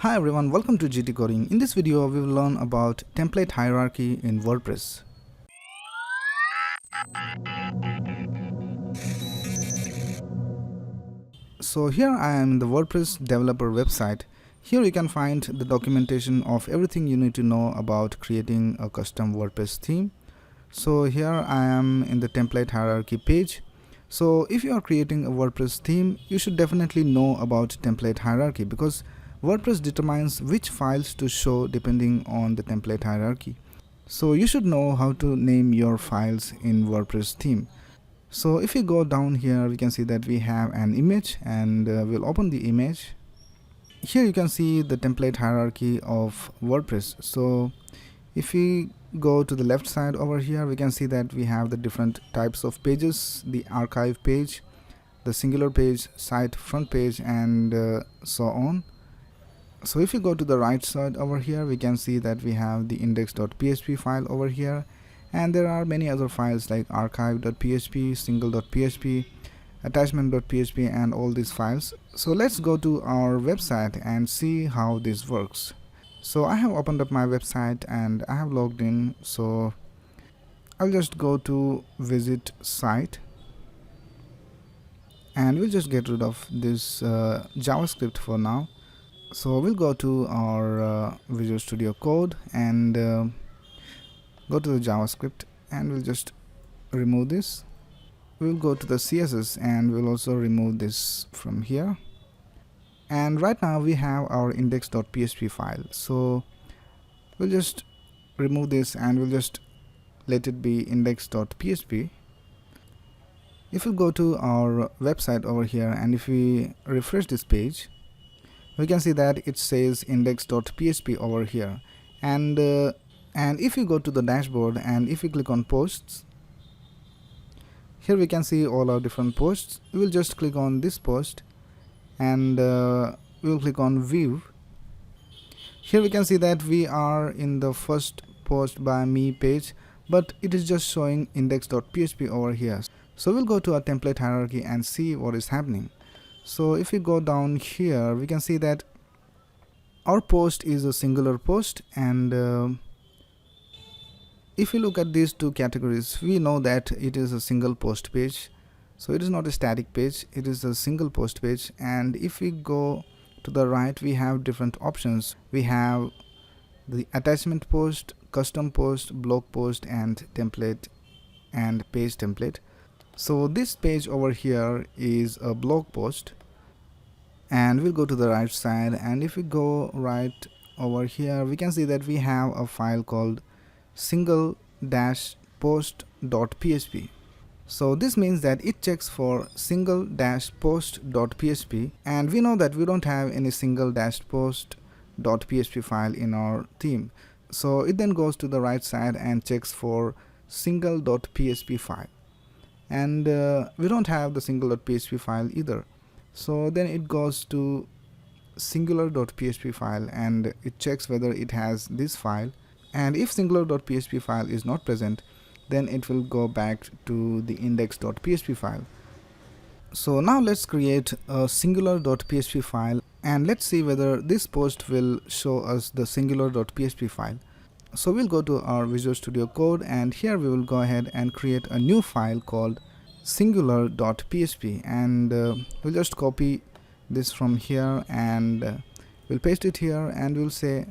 Hi everyone, welcome to GTCoding. In this video, we will learn about template hierarchy in WordPress. So here I am in the WordPress developer website. Here you can find the documentation of everything you need to know about creating a custom WordPress theme. So here I am in the template hierarchy page. So if you are creating a WordPress theme, you should definitely know about template hierarchy because WordPress determines which files to show depending on the template hierarchy. So you should know how to name your files in WordPress theme. So if you go down here, we can see that we have an image, and we'll open the image. Here you can see the template hierarchy of WordPress. So if we go to the left side over here, we can see that we have the different types of pages: the archive page, the singular page, site front page, and so on. So if you go to the right side over here, we can see that we have the index.php file over here, and there are many other files like archive.php, single.php, attachment.php, and all these files. So let's go to our website and see how this works. So I have opened up my website and I have logged in. So I'll just go to visit site, and we'll just get rid of this JavaScript for now. So we'll go to our Visual Studio Code and go to the JavaScript, and we'll just remove this. We'll go to the CSS and we'll also remove this from here. And right now we have our index.php file. So we'll just remove this and we'll just let it be index.php. If we go to our website over here and if we refresh this page, we can see that it says index.php over here, and if you go to the dashboard and if you click on posts, here we can see all our different posts. We will just click on this post and we will click on view. Here we can see that we are in the first post by me page, but it is just showing index.php over here. So we'll go to our template hierarchy and see what is happening. So if we go down here, we can see that our post is a singular post, and if you look at these two categories, we know that it is a single post page. So it is not a static page, it is a single post page. And if we go to the right, we have different options. We have the attachment post, custom post, blog post, and template and page template. So this page over here is a blog post, and we'll go to the right side, and if we go right over here, we can see that we have a file called single-post.php. So this means that it checks for single-post.php, and we know that we don't have any single-post.php file in our theme. So it then goes to the right side and checks for single.php file, and we don't have the single.php file either. So then it goes to singular.php file and it checks whether it has this file, and if singular.php file is not present, then it will go back to the index.php file. So now let's create a singular.php file, and let's see whether this post will show us the singular.php file. So we'll go to our Visual Studio Code, and here we will go ahead and create a new file called singular.php, and we'll just copy this from here and we'll paste it here, and we'll say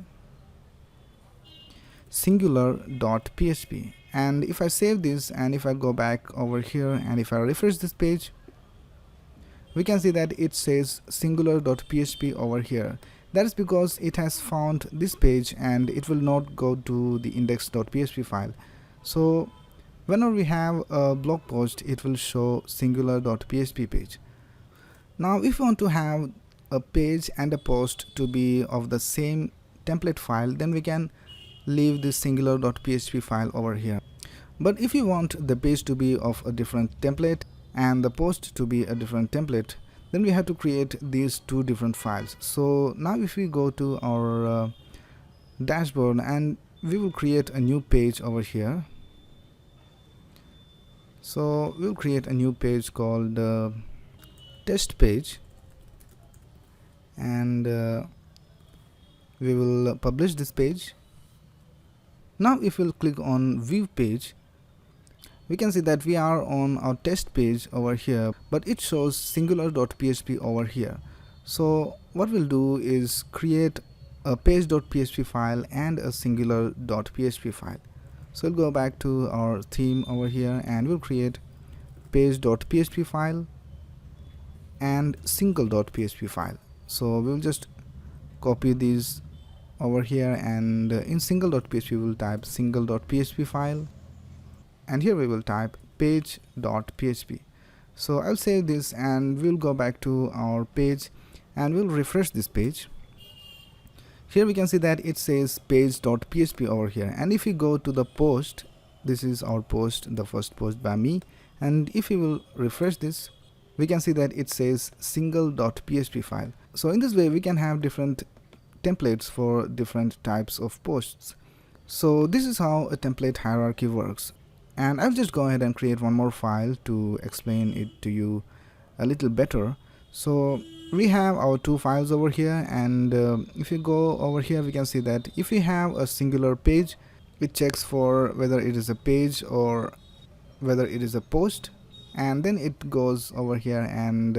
singular.php. and if I save this and if I go back over here and if I refresh this page, we can see that it says singular.php over here. That is because it has found this page and it will not go to the index.php file. So whenever we have a blog post, it will show singular.php page. Now if you want to have a page and a post to be of the same template file, then we can leave this singular.php file over here. But if you want the page to be of a different template and the post to be a different template, then we have to create these two different files. So now if we go to our dashboard, and we will create a new page over here. So we'll create a new page called test page, and we will publish this page. Now if we'll click on view page, we can see that we are on our test page over here, but it shows singular.php over here. So what we'll do is create a page.php file and a singular.php file. So we'll go back to our theme over here and we'll create page.php file and single.php file. So we'll just copy these over here, and in single.php we'll type single.php file, and here we will type page.php. So I'll save this and we'll go back to our page and we'll refresh this page. Here we can see that it says page.php over here, and if we go to the post, this is our post, the first post by me, and if we will refresh this, we can see that it says single.php file. So in this way we can have different templates for different types of posts. So this is how a template hierarchy works, and I'll just go ahead and create one more file to explain it to you a little better. So we have our two files over here, and if you go over here we can see that if we have a singular page, it checks for whether it is a page or whether it is a post, and then it goes over here and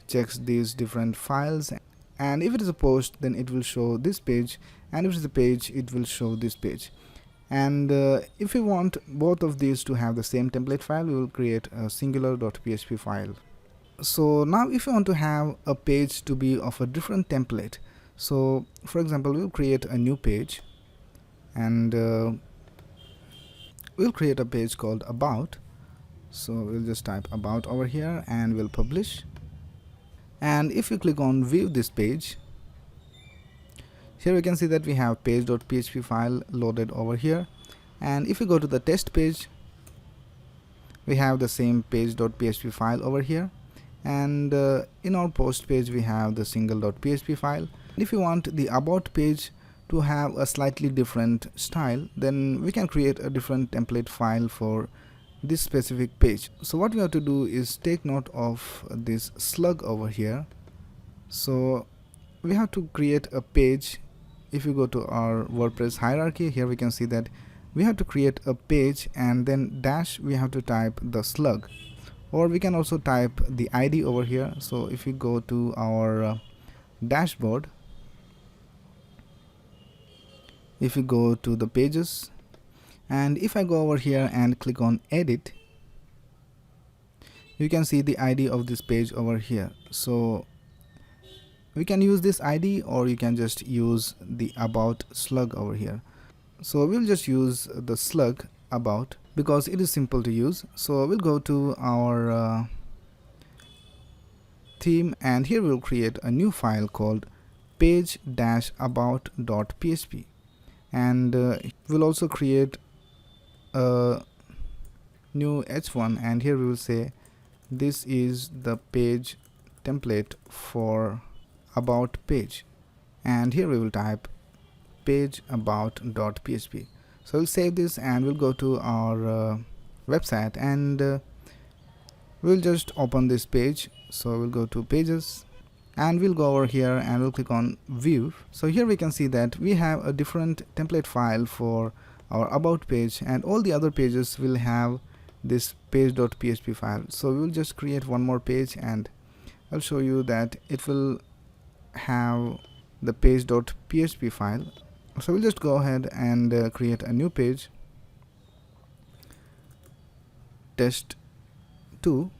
checks these different files, and if it is a post then it will show this page, and if it is a page it will show this page. And if we want both of these to have the same template file, we will create a singular.php file. So now if you want to have a page to be of a different template, so for example we'll create a new page, and we'll create a page called about. So we'll just type about over here and we'll publish. And if you click on view this page, here we can see that we have page.php file loaded over here, and if you go to the test page, we have the same page.php file over here, and in our post page we have the single.php file. If you want the about page to have a slightly different style, then we can create a different template file for this specific page. So what we have to do is take note of this slug over here. So we have to create a page. If you go to our WordPress hierarchy, here we can see that we have to create a page, and then dash we have to type the slug, or we can also type the ID over here. So if we go to our dashboard, if you go to the pages, and if I go over here and click on edit, you can see the ID of this page over here. So we can use this ID, or you can just use the about slug over here. So we'll just use the slug about because it is simple to use. So we'll go to our theme, and here we'll create a new file called page-about.php, and we'll also create a new h1, and here we will say this is the page template for about page, and here we will type page-about.php. So we'll save this and we'll go to our website, and we'll just open this page. So we'll go to pages, and we'll go over here and we'll click on view. So here we can see that we have a different template file for our about page, and all the other pages will have this page.php file. So we'll just create one more page, and I'll show you that it will have the page.php file. So we'll just go ahead and create a new page, test2,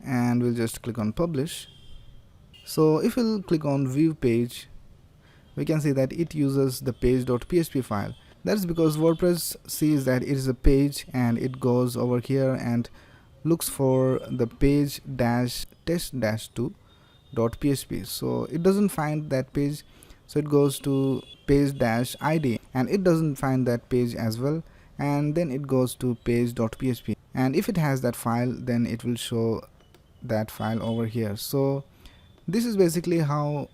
and we'll just click on publish. So if we'll click on view page, we can see that it uses the page.php file. That's because WordPress sees that it is a page, and it goes over here and looks for the page-test-2.php. So it doesn't find that page, so it goes to page-id, and it doesn't find that page as well, and then it goes to page.php, and if it has that file, then it will show that file over here. So this is basically how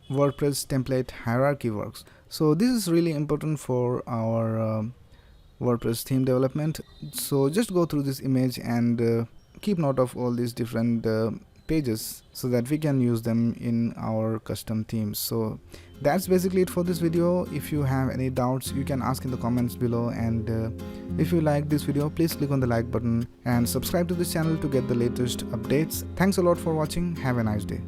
WordPress template hierarchy works. So this is really important for our WordPress theme development. So just go through this image and keep note of all these different pages so that we can use them in our custom themes. So that's basically it for this video. If you have any doubts, you can ask in the comments below, and if you like this video, please click on the like button and subscribe to this channel to get the latest updates. Thanks a lot for watching. Have a nice day.